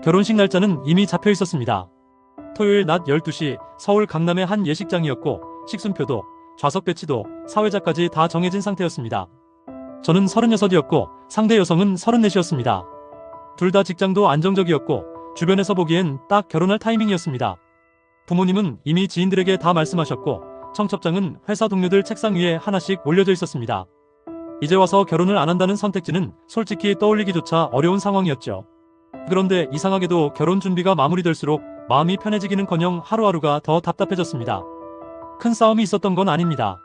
결혼식 날짜는 이미 잡혀 있었습니다. 토요일 낮 12시 서울 강남의 한 예식장이었고 식순표도 좌석 배치도 사회자까지 다 정해진 상태였습니다. 저는 36이었고 상대 여성은 34이었습니다. 둘 다 직장도 안정적이었고 주변에서 보기엔 딱 결혼할 타이밍이었습니다. 부모님은 이미 지인들에게 다 말씀하셨고 청첩장은 회사 동료들 책상 위에 하나씩 올려져 있었습니다. 이제 와서 결혼을 안 한다는 선택지는 솔직히 떠올리기조차 어려운 상황이었죠. 그런데 이상하게도 결혼 준비가 마무리될수록 마음이 편해지기는커녕 하루하루가 더 답답해졌습니다. 큰 싸움이 있었던 건 아닙니다.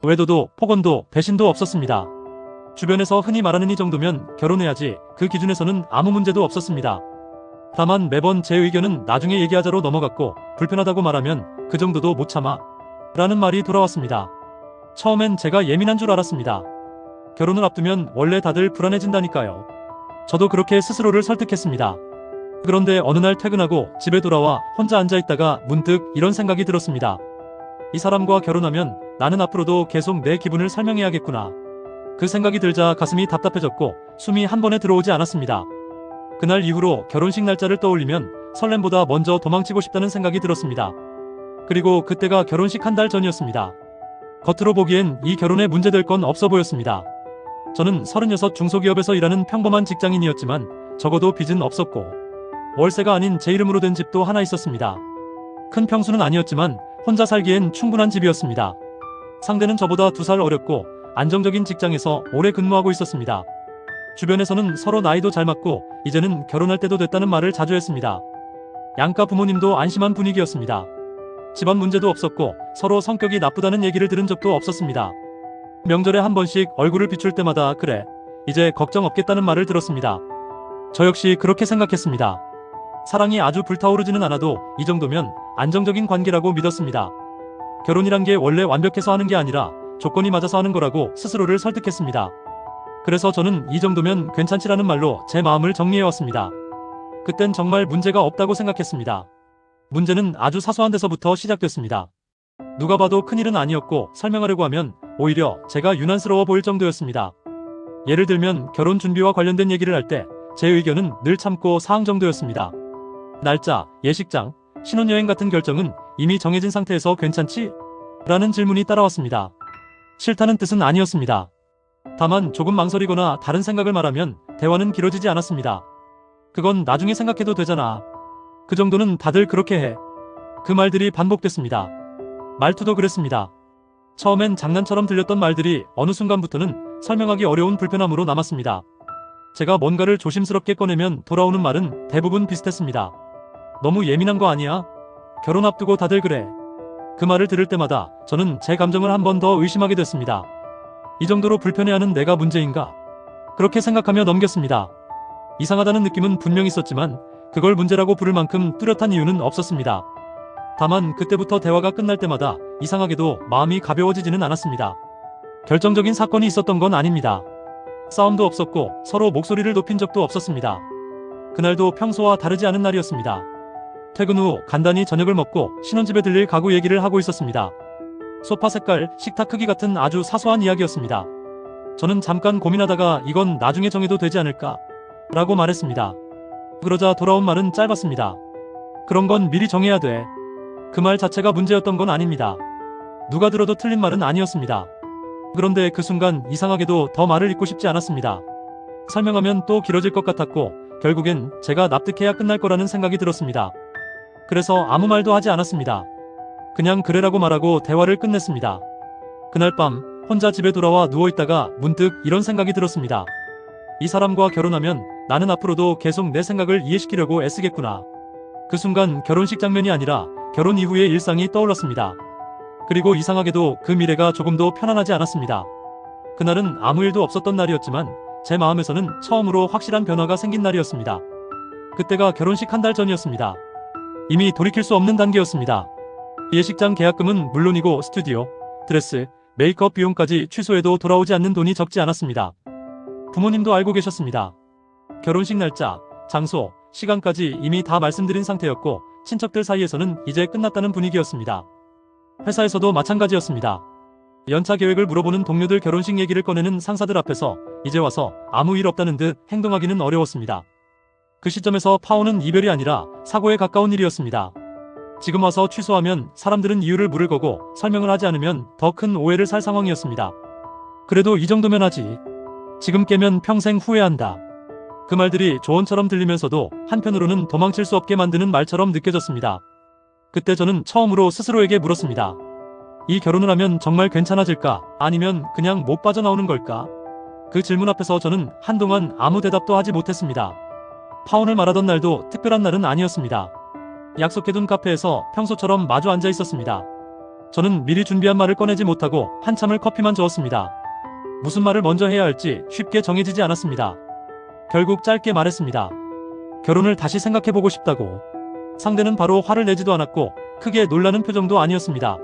외도도 폭언도 배신도 없었습니다. 주변에서 흔히 말하는 이 정도면 결혼해야지, 그 기준에서는 아무 문제도 없었습니다. 다만 매번 제 의견은 나중에 얘기하자로 넘어갔고 불편하다고 말하면 그 정도도 못 참아 라는 말이 돌아왔습니다. 처음엔 제가 예민한 줄 알았습니다. 결혼을 앞두면 원래 다들 불안해진다니까요. 저도 그렇게 스스로를 설득했습니다. 그런데 어느 날 퇴근하고 집에 돌아와 혼자 앉아있다가 문득 이런 생각이 들었습니다. 이 사람과 결혼하면 나는 앞으로도 계속 내 기분을 설명해야겠구나. 그 생각이 들자 가슴이 답답해졌고 숨이 한 번에 들어오지 않았습니다. 그날 이후로 결혼식 날짜를 떠올리면 설렘보다 먼저 도망치고 싶다는 생각이 들었습니다. 그리고 그때가 결혼식 한 달 전이었습니다. 겉으로 보기엔 이 결혼에 문제될 건 없어 보였습니다. 저는 36 중소기업에서 일하는 평범한 직장인이었지만 적어도 빚은 없었고 월세가 아닌 제 이름으로 된 집도 하나 있었습니다. 큰 평수는 아니었지만 혼자 살기엔 충분한 집이었습니다. 상대는 저보다 2살 어렸고 안정적인 직장에서 오래 근무하고 있었습니다. 주변에서는 서로 나이도 잘 맞고 이제는 결혼할 때도 됐다는 말을 자주 했습니다. 양가 부모님도 안심한 분위기였습니다. 집안 문제도 없었고 서로 성격이 나쁘다는 얘기를 들은 적도 없었습니다. 명절에 한 번씩 얼굴을 비출 때마다 그래, 이제 걱정 없겠다는 말을 들었습니다. 저 역시 그렇게 생각했습니다. 사랑이 아주 불타오르지는 않아도 이 정도면 안정적인 관계라고 믿었습니다. 결혼이란 게 원래 완벽해서 하는 게 아니라 조건이 맞아서 하는 거라고 스스로를 설득했습니다. 그래서 저는 이 정도면 괜찮지라는 말로 제 마음을 정리해왔습니다. 그땐 정말 문제가 없다고 생각했습니다. 문제는 아주 사소한 데서부터 시작됐습니다. 누가 봐도 큰일은 아니었고 설명하려고 하면 오히려 제가 유난스러워 보일 정도였습니다. 예를 들면 결혼 준비와 관련된 얘기를 할 때 제 의견은 늘 참고 사항 정도였습니다. 날짜, 예식장, 신혼여행 같은 결정은 이미 정해진 상태에서 괜찮지? 라는 질문이 따라왔습니다. 싫다는 뜻은 아니었습니다. 다만 조금 망설이거나 다른 생각을 말하면 대화는 길어지지 않았습니다. 그건 나중에 생각해도 되잖아. 그 정도는 다들 그렇게 해. 그 말들이 반복됐습니다. 말투도 그랬습니다. 처음엔 장난처럼 들렸던 말들이 어느 순간부터는 설명하기 어려운 불편함으로 남았습니다. 제가 뭔가를 조심스럽게 꺼내면 돌아오는 말은 대부분 비슷했습니다. 너무 예민한 거 아니야? 결혼 앞두고 다들 그래. 그 말을 들을 때마다 저는 제 감정을 한 번 더 의심하게 됐습니다. 이 정도로 불편해하는 내가 문제인가? 그렇게 생각하며 넘겼습니다. 이상하다는 느낌은 분명 있었지만 그걸 문제라고 부를 만큼 뚜렷한 이유는 없었습니다. 다만 그때부터 대화가 끝날 때마다 이상하게도 마음이 가벼워지지는 않았습니다. 결정적인 사건이 있었던 건 아닙니다. 싸움도 없었고 서로 목소리를 높인 적도 없었습니다. 그날도 평소와 다르지 않은 날이었습니다. 퇴근 후 간단히 저녁을 먹고 신혼집에 들릴 가구 얘기를 하고 있었습니다. 소파 색깔, 식탁 크기 같은 아주 사소한 이야기였습니다. 저는 잠깐 고민하다가 이건 나중에 정해도 되지 않을까? 라고 말했습니다. 그러자 돌아온 말은 짧았습니다. 그런 건 미리 정해야 돼. 그 말 자체가 문제였던 건 아닙니다. 누가 들어도 틀린 말은 아니었습니다. 그런데 그 순간 이상하게도 더 말을 잇고 싶지 않았습니다. 설명하면 또 길어질 것 같았고 결국엔 제가 납득해야 끝날 거라는 생각이 들었습니다. 그래서 아무 말도 하지 않았습니다. 그냥 그래라고 말하고 대화를 끝냈습니다. 그날 밤 혼자 집에 돌아와 누워있다가 문득 이런 생각이 들었습니다. 이 사람과 결혼하면 나는 앞으로도 계속 내 생각을 이해시키려고 애쓰겠구나. 그 순간 결혼식 장면이 아니라 결혼 이후의 일상이 떠올랐습니다. 그리고 이상하게도 그 미래가 조금도 편안하지 않았습니다. 그날은 아무 일도 없었던 날이었지만 제 마음에서는 처음으로 확실한 변화가 생긴 날이었습니다. 그때가 결혼식 한 달 전이었습니다. 이미 돌이킬 수 없는 단계였습니다. 예식장 계약금은 물론이고 스튜디오, 드레스, 메이크업 비용까지 취소해도 돌아오지 않는 돈이 적지 않았습니다. 부모님도 알고 계셨습니다. 결혼식 날짜, 장소, 시간까지 이미 다 말씀드린 상태였고 친척들 사이에서는 이제 끝났다는 분위기였습니다. 회사에서도 마찬가지였습니다. 연차 계획을 물어보는 동료들, 결혼식 얘기를 꺼내는 상사들 앞에서 이제 와서 아무 일 없다는 듯 행동하기는 어려웠습니다. 그 시점에서 파혼은 이별이 아니라 사고에 가까운 일이었습니다. 지금 와서 취소하면 사람들은 이유를 물을 거고 설명을 하지 않으면 더 큰 오해를 살 상황이었습니다. 그래도 이 정도면 하지. 지금 깨면 평생 후회한다. 그 말들이 조언처럼 들리면서도 한편으로는 도망칠 수 없게 만드는 말처럼 느껴졌습니다. 그때 저는 처음으로 스스로에게 물었습니다. 이 결혼을 하면 정말 괜찮아질까? 아니면 그냥 못 빠져나오는 걸까? 그 질문 앞에서 저는 한동안 아무 대답도 하지 못했습니다. 파혼을 말하던 날도 특별한 날은 아니었습니다. 약속해둔 카페에서 평소처럼 마주 앉아 있었습니다. 저는 미리 준비한 말을 꺼내지 못하고 한참을 커피만 저었습니다. 무슨 말을 먼저 해야 할지 쉽게 정해지지 않았습니다. 결국 짧게 말했습니다. 결혼을 다시 생각해보고 싶다고. 상대는 바로 화를 내지도 않았고 크게 놀라는 표정도 아니었습니다.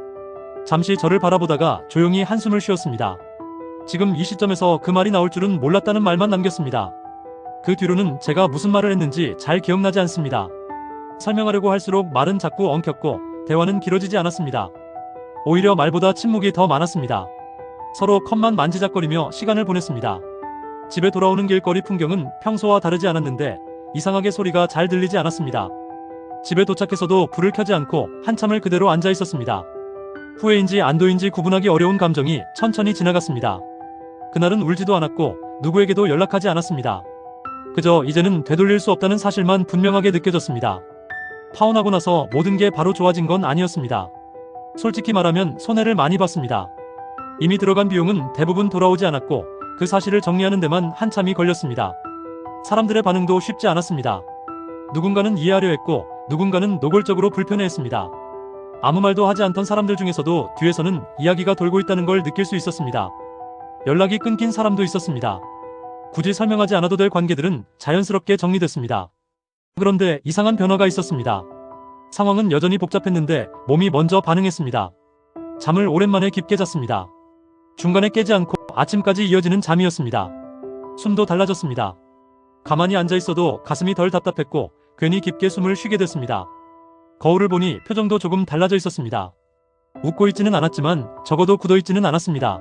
잠시 저를 바라보다가 조용히 한숨을 쉬었습니다. 지금 이 시점에서 그 말이 나올 줄은 몰랐다는 말만 남겼습니다. 그 뒤로는 제가 무슨 말을 했는지 잘 기억나지 않습니다. 설명하려고 할수록 말은 자꾸 엉켰고 대화는 길어지지 않았습니다. 오히려 말보다 침묵이 더 많았습니다. 서로 컵만 만지작거리며 시간을 보냈습니다. 집에 돌아오는 길거리 풍경은 평소와 다르지 않았는데 이상하게 소리가 잘 들리지 않았습니다. 집에 도착해서도 불을 켜지 않고 한참을 그대로 앉아 있었습니다. 후회인지 안도인지 구분하기 어려운 감정이 천천히 지나갔습니다. 그날은 울지도 않았고 누구에게도 연락하지 않았습니다. 그저 이제는 되돌릴 수 없다는 사실만 분명하게 느껴졌습니다. 파혼하고 나서 모든 게 바로 좋아진 건 아니었습니다. 솔직히 말하면 손해를 많이 봤습니다. 이미 들어간 비용은 대부분 돌아오지 않았고 그 사실을 정리하는 데만 한참이 걸렸습니다. 사람들의 반응도 쉽지 않았습니다. 누군가는 이해하려 했고 누군가는 노골적으로 불편해했습니다. 아무 말도 하지 않던 사람들 중에서도 뒤에서는 이야기가 돌고 있다는 걸 느낄 수 있었습니다. 연락이 끊긴 사람도 있었습니다. 굳이 설명하지 않아도 될 관계들은 자연스럽게 정리됐습니다. 그런데 이상한 변화가 있었습니다. 상황은 여전히 복잡했는데 몸이 먼저 반응했습니다. 잠을 오랜만에 깊게 잤습니다. 중간에 깨지 않고 아침까지 이어지는 잠이었습니다. 숨도 달라졌습니다. 가만히 앉아있어도 가슴이 덜 답답했고 괜히 깊게 숨을 쉬게 됐습니다. 거울을 보니 표정도 조금 달라져 있었습니다. 웃고 있지는 않았지만 적어도 굳어있지는 않았습니다.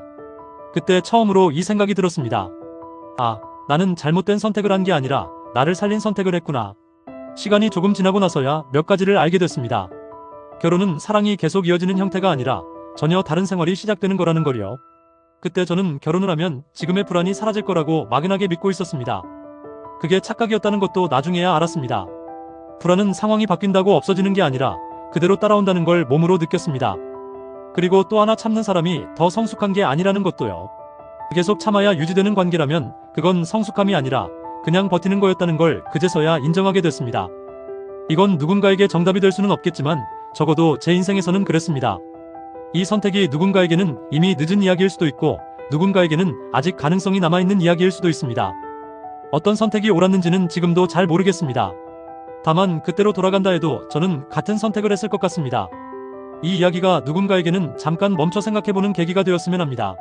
그때 처음으로 이 생각이 들었습니다. 아, 나는 잘못된 선택을 한 게 아니라 나를 살린 선택을 했구나. 시간이 조금 지나고 나서야 몇 가지를 알게 됐습니다. 결혼은 사랑이 계속 이어지는 형태가 아니라 전혀 다른 생활이 시작되는 거라는 걸요. 그때 저는 결혼을 하면 지금의 불안이 사라질 거라고 막연하게 믿고 있었습니다. 그게 착각이었다는 것도 나중에야 알았습니다. 불안은 상황이 바뀐다고 없어지는 게 아니라 그대로 따라온다는 걸 몸으로 느꼈습니다. 그리고 또 하나 참는 사람이 더 성숙한 게 아니라는 것도요. 계속 참아야 유지되는 관계라면 그건 성숙함이 아니라 그냥 버티는 거였다는 걸 그제서야 인정하게 됐습니다. 이건 누군가에게 정답이 될 수는 없겠지만 적어도 제 인생에서는 그랬습니다. 이 선택이 누군가에게는 이미 늦은 이야기일 수도 있고 누군가에게는 아직 가능성이 남아있는 이야기일 수도 있습니다. 어떤 선택이 옳았는지는 지금도 잘 모르겠습니다. 다만 그때로 돌아간다 해도 저는 같은 선택을 했을 것 같습니다. 이 이야기가 누군가에게는 잠깐 멈춰 생각해보는 계기가 되었으면 합니다.